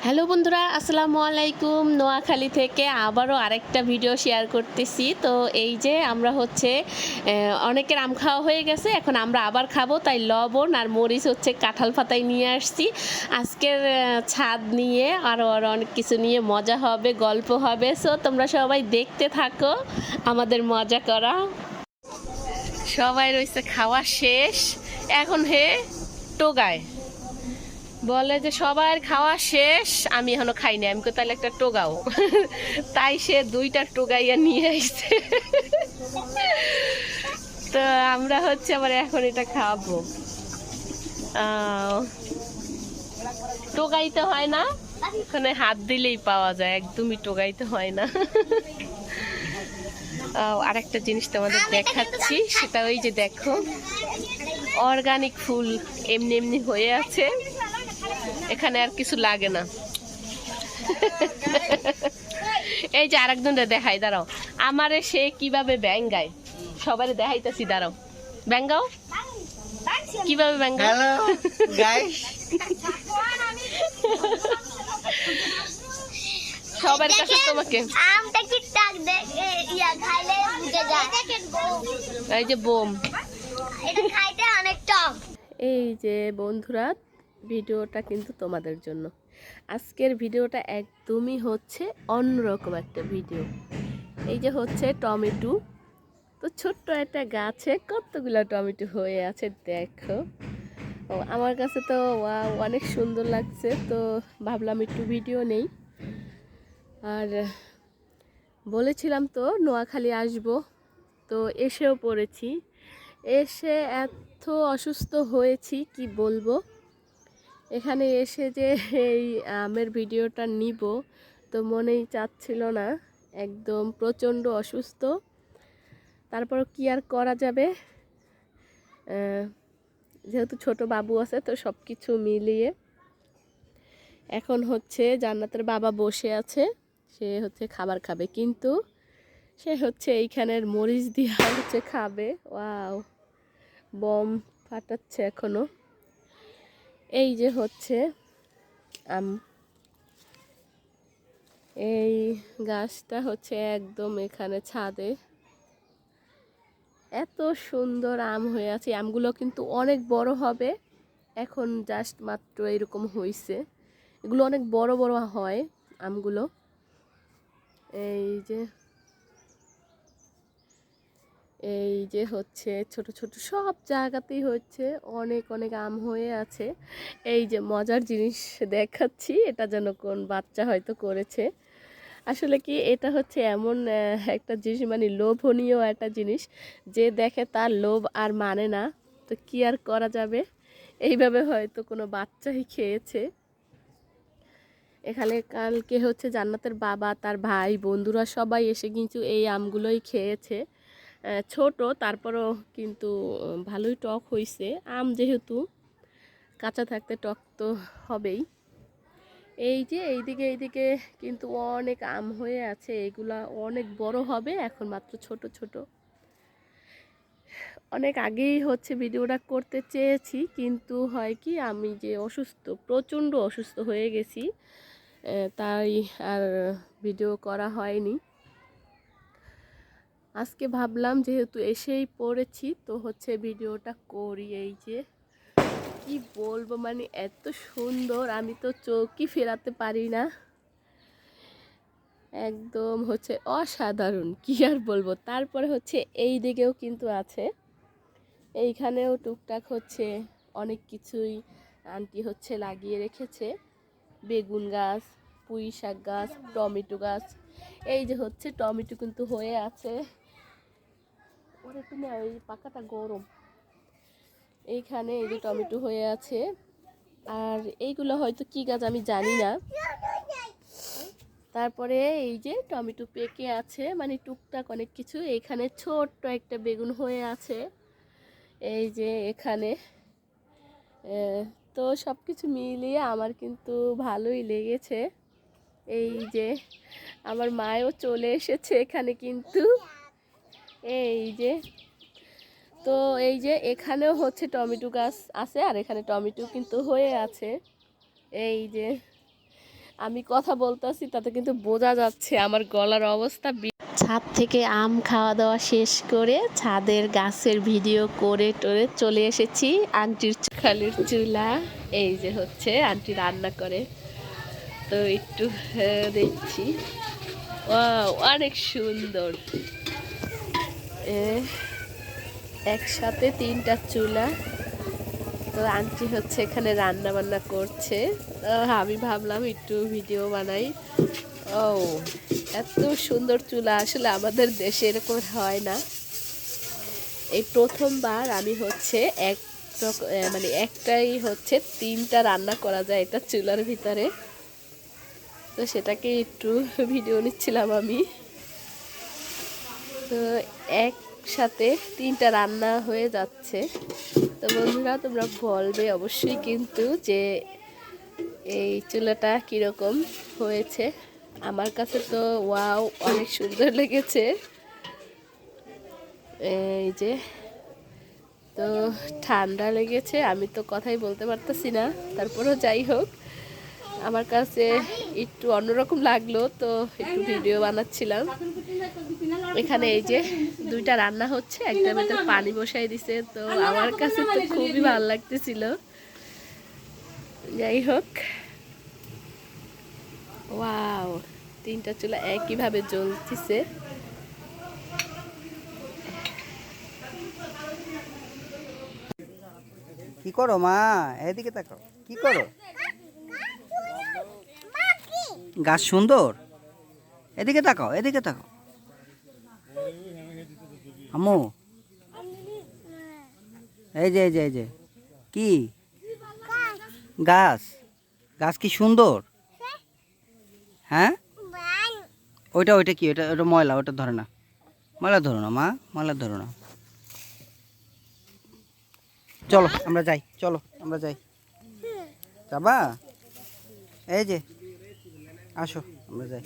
Hello বন্ধুরা, আসসালামু আলাইকুম। নোয়াখালী থেকে আবারও আরেকটা ভিডিও শেয়ার করতেছি। তো এই যে আমরা অনেকের আম খাওয়া হয়ে গেছে, এখন আমরা আবার খাবো, তাই লবণ আর মরিচ কাঁঠাল পাতায় নিয়ে আসছি। আজকের ছাদ নিয়ে আরও অনেক কিছু নিয়ে মজা হবে, গল্প হবে। সো তোমরা সবাই দেখতে থাকো আমাদের মজা করা। সবাই রয়েছে, খাওয়া শেষ, এখন টোগায় বলে যে সবার খাওয়া শেষ, আমি এখনো খাইনি। আমি তাহলে একটা টোগাও। তাই সে দুইটা টোগাইয়া নিয়ে আসছে। তো আমরা আবার এখন এটা খাবো। টোগাইতে হয় না, ওখানে হাত দিলেই পাওয়া যায়, একদমই টোগাইতে হয় না। আরেকটা জিনিস তোমাদের দেখাচ্ছি, সেটা ওই যে দেখো, অর্গানিক ফুল এমনি এমনি হয়ে আছে, এখানে আর কিছু লাগে না। এই যে আরেকজনটা দেখাই, দাঁড়াও, আমারে সে কিভাবে ব্যাঙ্গায়, সবাই দেখাইতেছি, দাঁড়াও, ব্যাঙ্গাও কিভাবে ব্যাঙ্গাও। সবার কাছে তোমাকে এই যে বোম, এই যে বন্ধুরা, ভিডিওটা কিন্তু তোমাদের জন্য। আজকের ভিডিওটা একদমই অন্যরকম একটা ভিডিও। এই যে টমেটো, তো ছোট্ট একটা গাছে কতগুলো টমেটো হয়ে আছে দেখো। আমার কাছে তো অনেক সুন্দর লাগছে, তো ভাবলাম একটু ভিডিও নেই। আর বলেছিলাম তো নোয়াখালী আসব, তো এসেও পড়েছি। এসে এত অসুস্থ হয়েছি কি বলবো। এখানে এসে যে এই আমের ভিডিওটা নিব, তো মনেই চাচ্ছিল না, একদম প্রচণ্ড অসুস্থ। তারপর কি আর করা যাবে, যেহেতু ছোট বাবু আছে, তো সব কিছু মিলিয়ে এখন জান্নাতের বাবা বসে আছে, সে খাবার খাবে, কিন্তু সে এইখানের মরিচ দিয়া খাবে। ওয়াও, বম ফাটাচ্ছে এখনো। এই যে আম, এই গাছটা একদম এখানে ছাদে, এত সুন্দর আম হয়ে আছে। আমগুলো কিন্তু অনেক বড় হবে, এখন জাস্ট মাত্র এরকম হয়েছে। এগুলো অনেক বড় বড় হয় আমগুলো। এই যে ছোট ছোট সব জায়গাতেই অনেক অনেক আম হয়ে আছে। এই যে মজার জিনিস দেখাচ্ছি, এটা যেন কোন বাচ্চা হয়তো করেছে। আসলে কি, এটা এমন একটা জিনিস, মানে লোভনীয় একটা জিনিস, যে দেখে তার লোভ আর মানে না। তো কি আর করা যাবে, এইভাবে হয়তো কোনো বাচ্চাই খেয়েছে। এখানে কালকে জান্নাতের বাবা, তার ভাই, বন্ধুরা সবাই এসে কিন্তু এই আমগুলোই খেয়েছে। ছোট, তারপরও কিন্তু ভালোই টক হয়েছে। আম যেহেতু কাঁচা থাকতে টক তো হবেই। এই যে এইদিকে কিন্তু অনেক আম হয়ে আছে, এগুলা অনেক বড় হবে, এখন মাত্র ছোট ছোট। অনেক আগেই ভিডিওটা করতে চেয়েছি, কিন্তু হয় কি, আমি যে অসুস্থ, প্রচণ্ড অসুস্থ হয়ে গেছি, তাই আর ভিডিও করা হয়নি। আজকে ভাবলাম যেহেতু এসেই পড়েছি, তো ভিডিওটা করি। এই যে কি বলবো, মানে এত সুন্দর, আমি তো চোখই ফেরাতে পারি না, একদম অসাধারণ, কি আর বলবো। তারপরে এই দিকেও কিন্তু আছে, এইখানেও টুকটাক অনেক কিছুই আন্টি লাগিয়ে রেখেছে। বেগুন গাছ, পুঁই শাক গাছ, টমেটো গাছ। এই যে টমেটো কিন্তু হয়ে আছে, ওরে তুমি ওই পাকাটা গরম। এইখানে এই যে টমেটো হয়ে আছে, আর এইগুলো হয়তো কি গাছ আমি জানি না। তারপরে এই যে টমেটো পেকে আছে, মানে টুকটাক অনেক কিছু। এইখানে ছোট্ট একটা বেগুন হয়ে আছে, এই যে এখানে। তো সব কিছু মিলিয়ে আমার কিন্তু ভালোই লেগেছে। এই যে আমার মায়ও চলে এসেছে এখানে, কিন্তু এই যে, তো এই যে এখানেও টমেটো গাছ আছে, আর এখানে টমেটো কিন্তু হয়ে আছে। এই যে, আমি কথা বলতেছি তাতে কিন্তু বোঝা যাচ্ছে আমার গলার অবস্থা। ছাদ থেকে আম খাওয়া দাওয়া শেষ করে ছাদের গাছের ভিডিও করে টোরে চলে এসেছি আন্টির খালির চুলা। এই যে হচ্ছে আন্টি রান্না করে, তো একটু দেখছি। অনেক সুন্দর, একসাথে 3টা চুলা। তো আন্টি হচ্ছে এখানে রান্না বান্না করছে, আমি ভাবলাম একটু ভিডিও বানাই। ও এত সুন্দর চুলা, আসলে আমাদের দেশে এরকম হয় না। এই প্রথমবার আমি হচ্ছে মানে একটাই হচ্ছে 3টা রান্না করা যায় এটা চুলার ভিতরে, তো সেটাকে একটু ভিডিও নিচ্ছিলাম আমি। তো একসাথে 3টা রান্না হয়ে যাচ্ছে। তো বন্ধুরা তোমরা বলবে অবশ্যই কিন্তু যে এই চুলাটা কীরকম হয়েছে। আমার কাছে তো ওয়াও অনেক সুন্দর লেগেছে। এই যে, তো ঠান্ডা লেগেছে, আমি তো কথাই বলতে পারতেছি না, তারপরেও যাই হোক আমার কাছে একটু অন্যরকম লাগলো, তো একটু ভিডিও বানাচ্ছিলাম। এখানে এই যে 2টা রান্না হচ্ছে, একটার ভেতরে পানি বসাই দিছে, তো আমার কাছে তো খুবই ভালো লাগতেছিল। যাই হোক, ওয়াও 3টা চুলা একইভাবে জ্বলতেছে। কি করো মা? এদিকে তাকাও, কি করো? গাছ সুন্দর, এদিকে তাকাও, এদিকে তাকাও। আম্মু এই যে এই যে এই যে কি গাছ? গাছ কি সুন্দর? হ্যাঁ, ওইটা ওইটা কি? ওটা ওটা ময়লা, ওটা ধরে না, ময়লা ধরো না মা, ময়লা ধরো না। চলো আমরা যাই, চলো আমরা যাই। যাবা? এই যে আসো আমরা যাই।